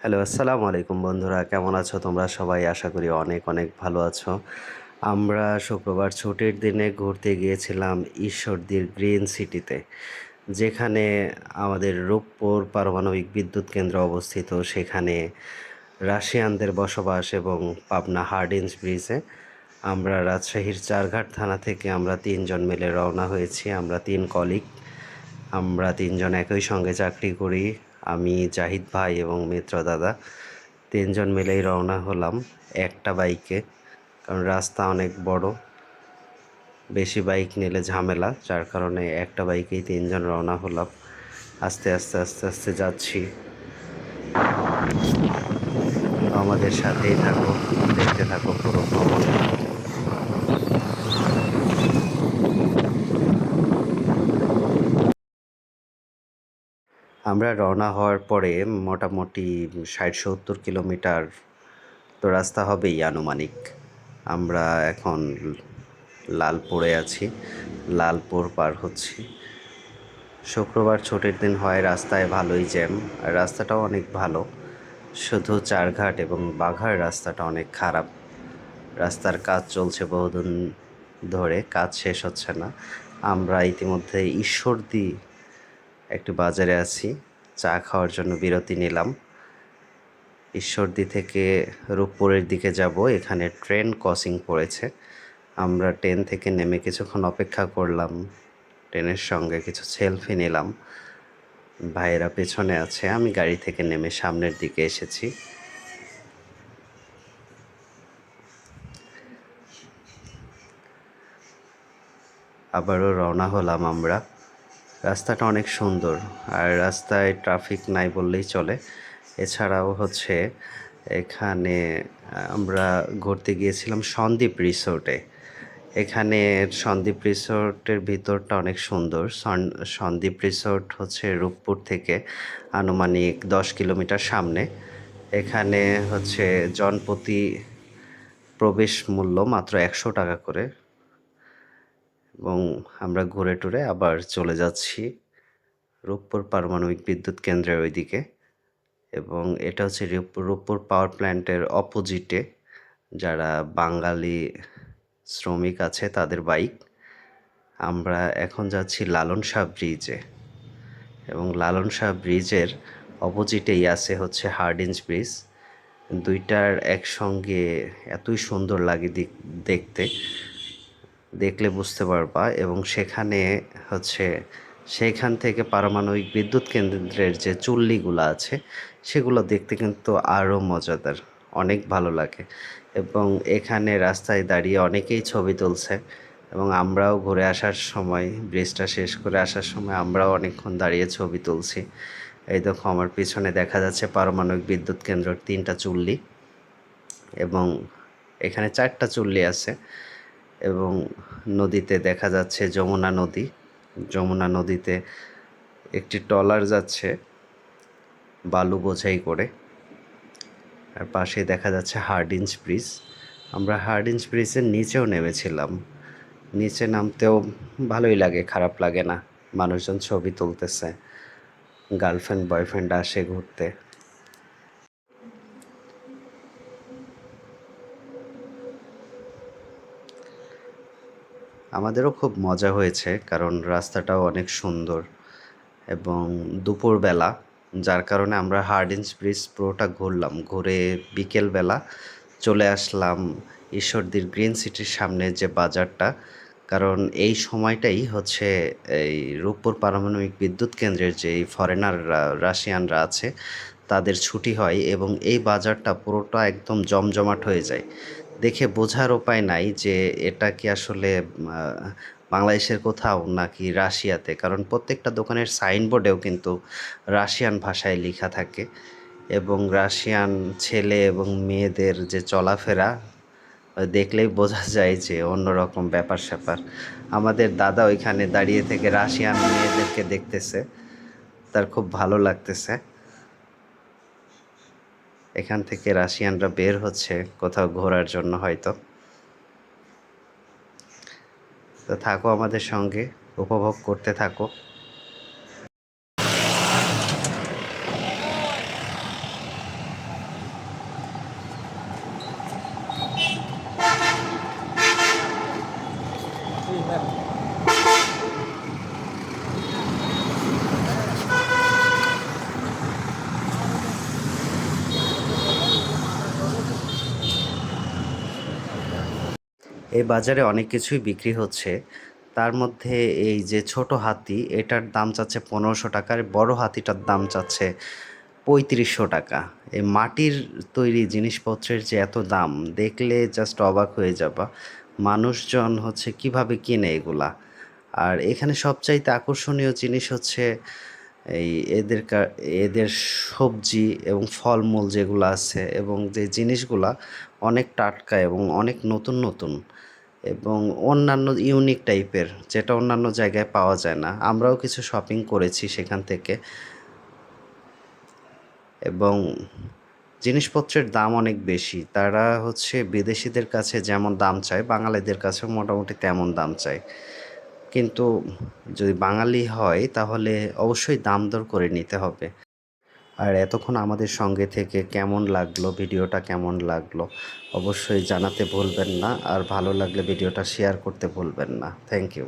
Hello, আসসালামু আলাইকুম বন্ধুরা। কেমন আছো তোমরা সবাই? আশা করি অনেক অনেক ভালো আছো। আমরা শুক্রবার ছুটির দিনে ঘুরতে গিয়েছিলাম ঈশ্বরদীর গ্রিন সিটিতে, যেখানে আমাদের রূপপুর পারমাণবিক বিদ্যুৎ কেন্দ্র অবস্থিত। সেখানে রাশিয়ানদের বসবাস এবং পাবনা হার্ডিঞ্জ ব্রিজে আমরা রাজশাহীর চারঘাট থানা থেকে আমরা ৩ জন মিলে রওনা হয়েছি। আমরা ৩ কলিগ। আমরা ৩ জন একই সঙ্গে চাকরি করি। আমি, জাহিদ ভাই এবং মিত্র দাদা ৩ জন মিলেই রওনা হলাম একটা বাইকে। কারণ রাস্তা অনেক বড়, বেশি বাইক নিলে ঝামেলা, যার কারণে একটা বাইকেই ৩ জন রওনা হলাম। আস্তে আস্তে আস্তে আস্তে যাচ্ছি। আমাদের সাথেই থাকো, দেখতে থাকো পুরো ভ্রমণ। আমরা রওনা হওয়ার পরে মোটামুটি ৬০-৭০ কিলোমিটার তো রাস্তা হবেই আনুমানিক। আমরা এখন লালপুরে আছি, লালপুর পার হচ্ছি। শুক্রবার ছুটির দিন হয়, রাস্তায় ভালোই জ্যাম, আর রাস্তাটাও অনেক ভালো। শুধু চারঘাট এবং বাঘার রাস্তাটা অনেক খারাপ। রাস্তার কাজ চলছে বহুদিন ধরে, কাজ শেষ হচ্ছে না। আমরা ইতিমধ্যে ঈশ্বরদী একটি বাজারে আছি, চা খাওয়ার জন্য বিরতি নিলাম। ঈশ্বরদী থেকে রূপপুরের দিকে যাব, এখানে ট্রেন ক্রসিং পড়েছে। আমরা ট্রেন থেকে নেমে কিছুক্ষণ অপেক্ষা করলাম, ট্রেনের সঙ্গে কিছু সেলফি নিলাম। ভাইয়েরা পেছনে আছে, আমি গাড়ি থেকে নেমে সামনের দিকে এসেছি। আবারও রওনা হলাম আমরা। রাস্তাটা অনেক সুন্দর, আর রাস্তায় ট্রাফিক নাই বললেই চলে। এছাড়াও হচ্ছে এখানে আমরা ঘুরতে গিয়েছিলাম সন্দ্বীপ রিসোর্টে। এখানে সন্দ্বীপ রিসোর্টের ভিতরটা অনেক সুন্দর। সন্দ্বীপ রিসোর্ট হচ্ছে রূপপুর থেকে আনুমানিক 10 কিলোমিটার সামনে। এখানে হচ্ছে জনপ্রতি প্রবেশ মূল্য মাত্র 100 টাকা করে, এবং আমরা ঘুরে টুরে আবার চলে যাচ্ছি রূপপুর পারমাণবিক বিদ্যুৎ কেন্দ্রের ওইদিকে। এবং এটা হচ্ছে রূপপুর পাওয়ার প্ল্যান্টের অপোজিটে। যারা বাঙালি শ্রমিক আছে তাদের বাইক। আমরা এখন যাচ্ছি লালন শাহ ব্রিজে, এবং লালন শাহ ব্রিজের অপোজিটেই আছে হচ্ছে হার্ডিঞ্জ ব্রিজ। দুইটার একসঙ্গে এতই সুন্দর লাগে দেখতে, দেখলে বুঝতে পারবা। এবং সেখানে হচ্ছে সেইখান থেকে পারমাণবিক বিদ্যুৎ কেন্দ্রের যে চুল্লিগুলো আছে সেগুলো দেখতে কিন্তু আরও মজাদার, অনেক ভালো লাগে। এবং এখানে রাস্তায় দাঁড়িয়ে অনেকেই ছবি তুলছে, এবং আমরাও ঘুরে আসার সময়, ব্রিজটা শেষ করে আসার সময় আমরাও অনেকক্ষণ দাঁড়িয়ে ছবি তুলছি। এই দেখো আমার পিছনে দেখা যাচ্ছে পারমাণবিক বিদ্যুৎ কেন্দ্রের 3টা চুল্লি, এবং এখানে 4টা চুল্লি আছে। এবং নদীতে দেখা যাচ্ছে যমুনা নদী। যমুনা নদীতে একটি ট্রলার যাচ্ছে বালু বোঝাই করে। আর পাশে দেখা যাচ্ছে হার্ডিঞ্জ ব্রিজ। আমরা হার্ডিঞ্জ ব্রিজের নিচেও নেমেছিলাম। নিচে নামতেও ভালোই লাগে, খারাপ লাগে না। মানুষজন ছবি তুলতেছে, গার্লফ্রেন্ড বয়ফ্রেন্ড আসে ঘুরতে। আমাদেরও খুব মজা হয়েছে, কারণ রাস্তাটাও অনেক সুন্দর এবং দুপুরবেলা, যার কারণে আমরা হার্ডিঞ্জ ব্রিজ পুরোটা ঘুরলাম। ঘুরে বিকেলবেলা চলে আসলাম ঈশ্বরদীর গ্রিন সিটির সামনে যে বাজারটা। কারণ এই সময়টাই হচ্ছে এই রূপপুর পারমাণবিক বিদ্যুৎ কেন্দ্রের যেই ফরেনাররা, রাশিয়ানরা আছে, তাদের ছুটি হয়, এবং এই বাজারটা পুরোটা একদম জমজমাট হয়ে যায়। দেখে বোঝার উপায় নাই যে এটা কি আসলে বাংলাদেশের কোথাও নাকি রাশিয়াতে, কারণ প্রত্যেকটা দোকানের সাইনবোর্ডেও কিন্তু রাশিয়ান ভাষায় লেখা থাকে। এবং রাশিয়ান ছেলে এবং মেয়েদের যে চলাফেরা দেখলেই বোঝা যায় যে অন্যরকম ব্যাপার স্যাপার। আমাদের দাদা ওইখানে দাঁড়িয়ে থেকে রাশিয়ান মেয়েদেরকে দেখতেছে, তার খুব ভালো লাগতেছে। এখান থেকে রাশিয়ানরা বের হচ্ছে কোথাও ঘোরার জন্য হয়তো। তো থাকো আমাদের সঙ্গে, উপভোগ করতে থাকো। এই বাজারে অনেক কিছুই বিক্রি হচ্ছে। তার মধ্যে এই যে ছোট হাতি এটার দাম চাচ্ছে ১৫০০ টাকা আর বড় হাতিটার দাম চাচ্ছে ৩৫০০ টাকা। এই মাটির তৈরি জিনিসপত্রের যে এত দাম দেখলে জাস্ট অবাক হয়ে যাবা। মানুষজন হচ্ছে কিভাবে কিনে এগুলা। আর এখানে সবচাইতে আকর্ষণীয় জিনিস হচ্ছে এই এদের সবজি এবং ফলমূল যেগুলো আছে এবং যে জিনিসগুলা অনেক টাটকা এবং অনেক নতুন নতুন এবং অন্যান্য ইউনিক টাইপের, যেটা অন্যান্য জায়গায় পাওয়া যায় না। আমরাও কিছু শপিং করেছি সেখান থেকে এবং জিনিসপত্রের দাম অনেক বেশি। তারা হচ্ছে বিদেশিদের কাছে যেমন দাম চায় বাঙালিদের কাছেও মোটামুটি তেমন দাম চায়। কিন্তু যদি বাঙালি হয় তাহলে অবশ্যই দাম দর করে নিতে হবে। আর এতক্ষণ আমাদের সঙ্গে থেকে কেমন লাগলো, ভিডিওটা কেমন লাগলো অবশ্যই জানাতে ভুলবেন না। আর ভালো লাগলে ভিডিওটা শেয়ার করতে ভুলবেন না। Thank you.